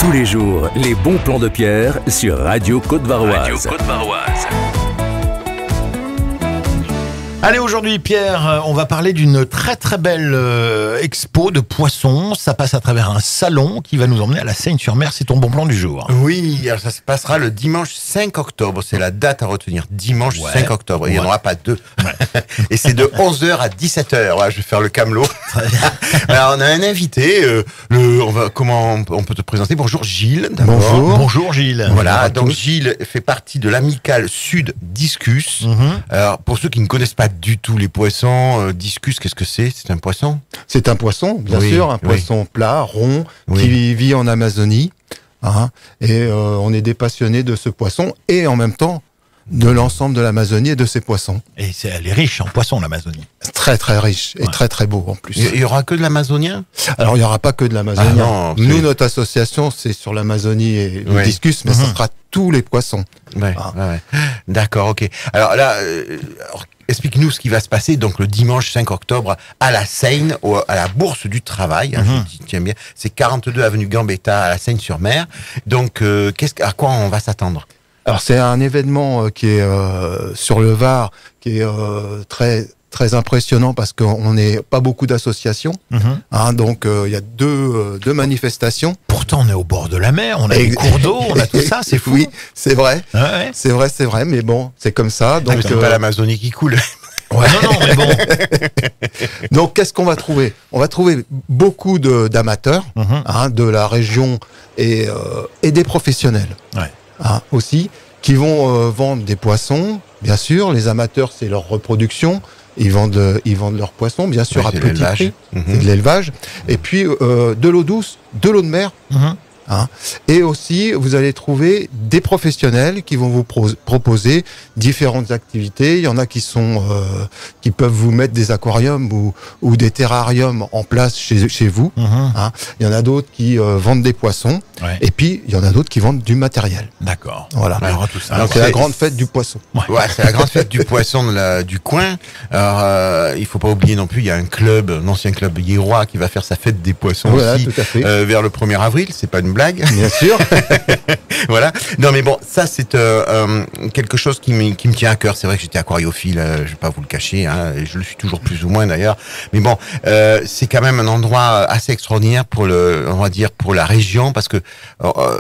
Tous les jours, les bons plans de Pierre sur Radio Côte-Varoise. Allez, aujourd'hui, Pierre, on va parler d'une très très belle expo de poissons. Ça passe à travers un salon qui va nous emmener à la Seyne-sur-Mer. C'est ton bon plan du jour. Oui, alors ça se passera le dimanche 5 octobre. C'est la date à retenir. Dimanche 5 octobre. Il n'y en aura pas deux. Ouais. Et c'est de 11h à 17h. Ouais, je vais faire le camelot. Alors, on a un invité. Comment on peut te présenter? Bonjour Gilles. Bonjour. Bonjour Gilles. Voilà, donc Gilles fait partie de l'amicale Sud Discus. Alors, pour ceux qui ne connaissent pas du tout les poissons, discus, qu'est-ce que c'est? C'est un poisson? C'est un poisson, bien sûr, un poisson plat, rond, qui vit en Amazonie. Hein, et on est des passionnés de ce poisson et en même temps de l'ensemble de l'Amazonie et de ses poissons. Et elle est riche en poissons, l'Amazonie. Très très riche et très très beau en plus. Il y aura que de l'amazonien? Alors il n'y aura pas que de l'amazonien. Nous, notre association, c'est sur l'Amazonie et le discus, mais ça sera tous les poissons. Ouais. D'accord, ok. Alors là, explique-nous ce qui va se passer donc le dimanche 5 octobre à la Seyne, à la Bourse du Travail. Je tiens bien. C'est 42 avenue Gambetta à la Seyne-sur-Mer. Donc, à quoi on va s'attendre? Alors c'est un événement qui est sur le Var, qui est très très impressionnant parce qu'on n'est pas beaucoup d'associations. Donc il y a deux manifestations. Pourtant on est au bord de la mer, on a des cours d'eau, on a tout ça, c'est fou. Oui, c'est vrai. Ouais. C'est vrai, mais bon, c'est comme ça. Donc c'est pas l'Amazonie qui coule. Ouais, non, mais bon. Donc, qu'est-ce qu'on va trouver? On va trouver beaucoup d'amateurs de la région et des professionnels aussi, qui vont vendre des poissons. Bien sûr, les amateurs, c'est leur reproduction. Ils vendent leurs poissons, bien sûr, à petit prix. C'est de l'élevage. Et puis, de l'eau douce, de l'eau de mer. Et aussi, vous allez trouver des professionnels qui vont vous proposer différentes activités. Il y en a qui peuvent vous mettre des aquariums ou des terrariums en place chez vous. Il y en a d'autres qui vendent des poissons. Et puis, il y en a d'autres qui vendent du matériel. D'accord. Voilà. Alors, tout ça. Donc, c'est la grande fête du poisson. Ouais, c'est la grande fête du poisson du coin. Alors, il faut pas oublier non plus, il y a un ancien club hiérois qui va faire sa fête des poissons aussi, tout à fait. Vers le 1er avril. C'est pas une blague. Bien sûr. Voilà. Non, mais bon, ça, c'est quelque chose qui me tient à cœur. C'est vrai que j'étais aquariophile, je vais pas vous le cacher, et je le suis toujours plus ou moins d'ailleurs. Mais bon, c'est quand même un endroit assez extraordinaire pour la région, parce que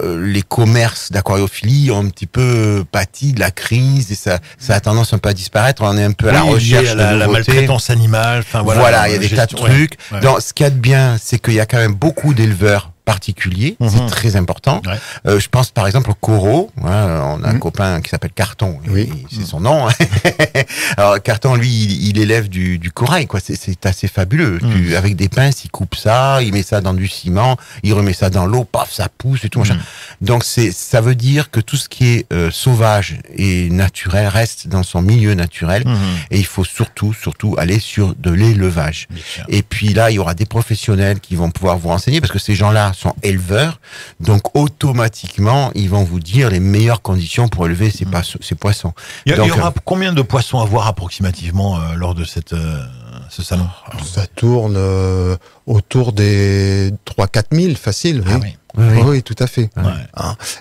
les commerces d'aquariophilie ont un petit peu pâti de la crise et ça a tendance un peu à disparaître. On est un peu à la recherche de la maltraitance animale. Voilà, il y a des tas de trucs. Donc, ce qu'il y a de bien, c'est qu'il y a quand même beaucoup d'éleveurs particulier, c'est très important. Je pense par exemple au coraux. On a un copain qui s'appelle Carton, c'est son nom. Alors Carton, lui, il élève du corail, quoi. C'est assez fabuleux. Avec des pinces, il coupe ça, il met ça dans du ciment, il remet ça dans l'eau, paf, ça pousse et tout. Donc ça veut dire que tout ce qui est sauvage et naturel reste dans son milieu naturel. Et il faut surtout aller sur de l'élevage. Et puis là, il y aura des professionnels qui vont pouvoir vous renseigner, parce que ces gens-là sont éleveurs, donc automatiquement ils vont vous dire les meilleures conditions pour élever ces poissons. Il y aura combien de poissons à voir approximativement lors de ce salon? Ça tourne autour des 3-4 000 facile. Oui, tout à fait.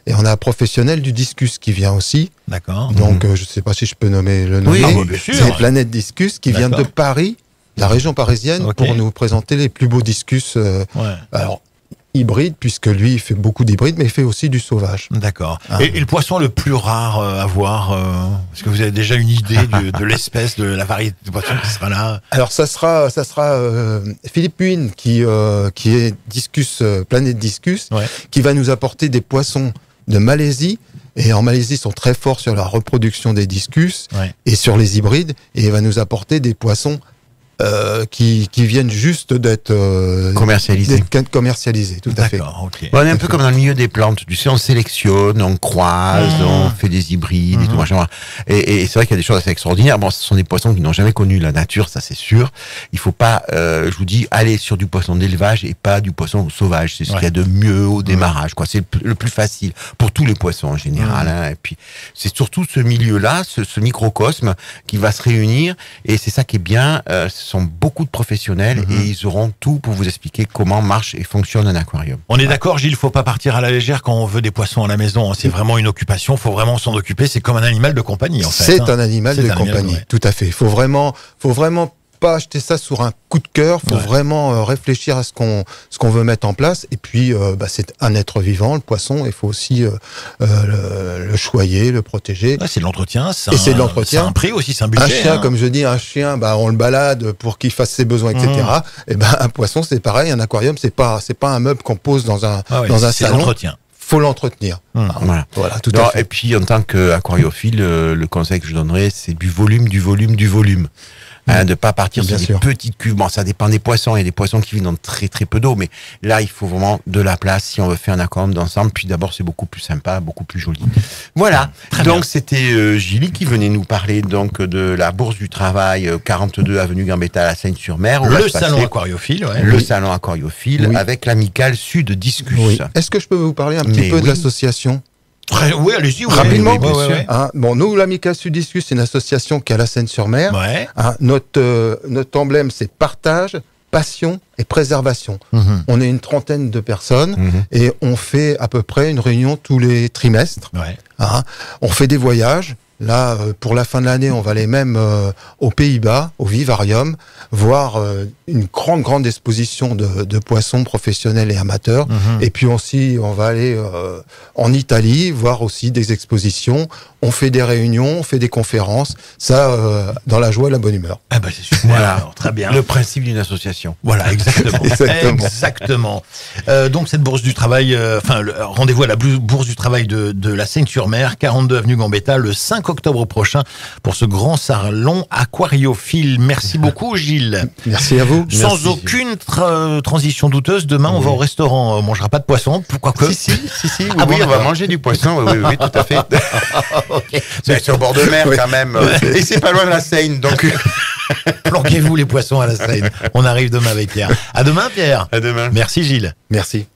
Et on a un professionnel du discus qui vient aussi. D'accord. Donc je ne sais pas si je peux nommer le nom. C'est Planète Discus qui vient de Paris, la région parisienne, pour nous présenter les plus beaux discus. Alors hybride, puisque lui il fait beaucoup d'hybrides, mais il fait aussi du sauvage. D'accord. Et le poisson le plus rare à voir, est-ce que vous avez déjà une idée de l'espèce, de la variété de poisson qui sera là? Alors ça sera Philippe Huynh qui est Discus, Planète Discus, qui va nous apporter des poissons de Malaisie. Et en Malaisie, ils sont très forts sur la reproduction des discus et sur les hybrides, et il va nous apporter des poissons qui viennent juste d'être commercialisés, tout à fait. On est un peu comme dans le milieu des plantes, tu sais, on sélectionne, on croise, on fait des hybrides et tout machin. Et c'est vrai qu'il y a des choses assez extraordinaires. Bon, ce sont des poissons qui n'ont jamais connu la nature, ça c'est sûr. Il faut pas, je vous dis, aller sur du poisson d'élevage et pas du poisson sauvage. C'est ce qu'il y a de mieux au démarrage, quoi. C'est le plus facile pour tous les poissons en général. Et puis c'est surtout ce milieu-là, ce microcosme qui va se réunir. Et c'est ça qui est bien. Ce sont beaucoup de professionnels et ils auront tout pour vous expliquer comment marche et fonctionne un aquarium. On est d'accord, Gilles, faut pas partir à la légère quand on veut des poissons à la maison. C'est vraiment une occupation, faut vraiment s'en occuper. C'est comme un animal de compagnie, en fait. C'est un animal de compagnie, tout à fait. Faut vraiment pas acheter ça sur un coup de cœur. Faut vraiment réfléchir à ce qu'on veut mettre en place. Et puis, c'est un être vivant, le poisson. Il faut aussi le choyer, le protéger. C'est de l'entretien. C'est de l'entretien. C'est un prix aussi, c'est un budget. Un chien, comme je dis, on le balade pour qu'il fasse ses besoins, etc. Et un poisson, c'est pareil. Un aquarium, c'est pas un meuble qu'on pose dans un salon. C'est l'entretien. Faut l'entretenir. Voilà, tout à fait. Et puis, en tant qu'aquariophile, le conseil que je donnerais, c'est du volume. De pas partir sur des petites cuves. Bon, ça dépend des poissons. Il y a des poissons qui vivent dans très très peu d'eau, mais là, il faut vraiment de la place si on veut faire un aquarium d'ensemble. Puis d'abord, c'est beaucoup plus sympa, beaucoup plus joli. Voilà. Donc, c'était Gilles qui venait nous parler donc de la Bourse du Travail, 42 avenue Gambetta à la Seine-sur-Mer. Le salon aquariophile, Le salon aquariophile avec l'amicale Sud Discus. Oui. Est-ce que je peux vous parler un petit peu de l'association? Oui, allez-y. Rapidement. Oui. Nous, l'Amicale Sud-Discus, c'est une association qui est à la Seine-sur-Mer. Notre emblème, c'est partage, passion et préservation. On est une trentaine de personnes et on fait à peu près une réunion tous les trimestres. On fait des voyages. Là, pour la fin de l'année, on va aller même aux Pays-Bas, au Vivarium, voir une grande exposition de poissons professionnels et amateurs. Et puis aussi, on va aller en Italie, voir aussi des expositions. On fait des réunions, on fait des conférences. Ça, dans la joie et la bonne humeur. C'est super. Voilà, très bien. Le principe d'une association. Voilà, exactement. Exactement. Donc, cette bourse du travail, rendez-vous à la Bourse du Travail de la Seine-sur-Mer, 42 avenue Gambetta, le 5 octobre prochain, pour ce grand salon aquariophile. Merci beaucoup, Gilles. Merci à vous. Sans aucune transition douteuse, demain, on va au restaurant. On mangera pas de poisson. Pourquoi que? Si. On va manger du poisson. Oui, tout à fait. C'est sur bord de mer quand même. Et c'est pas loin de la Seine, donc. Planquez-vous les poissons à la Seine. On arrive demain avec Pierre. À demain, Pierre. À demain. Merci, Gilles. Merci.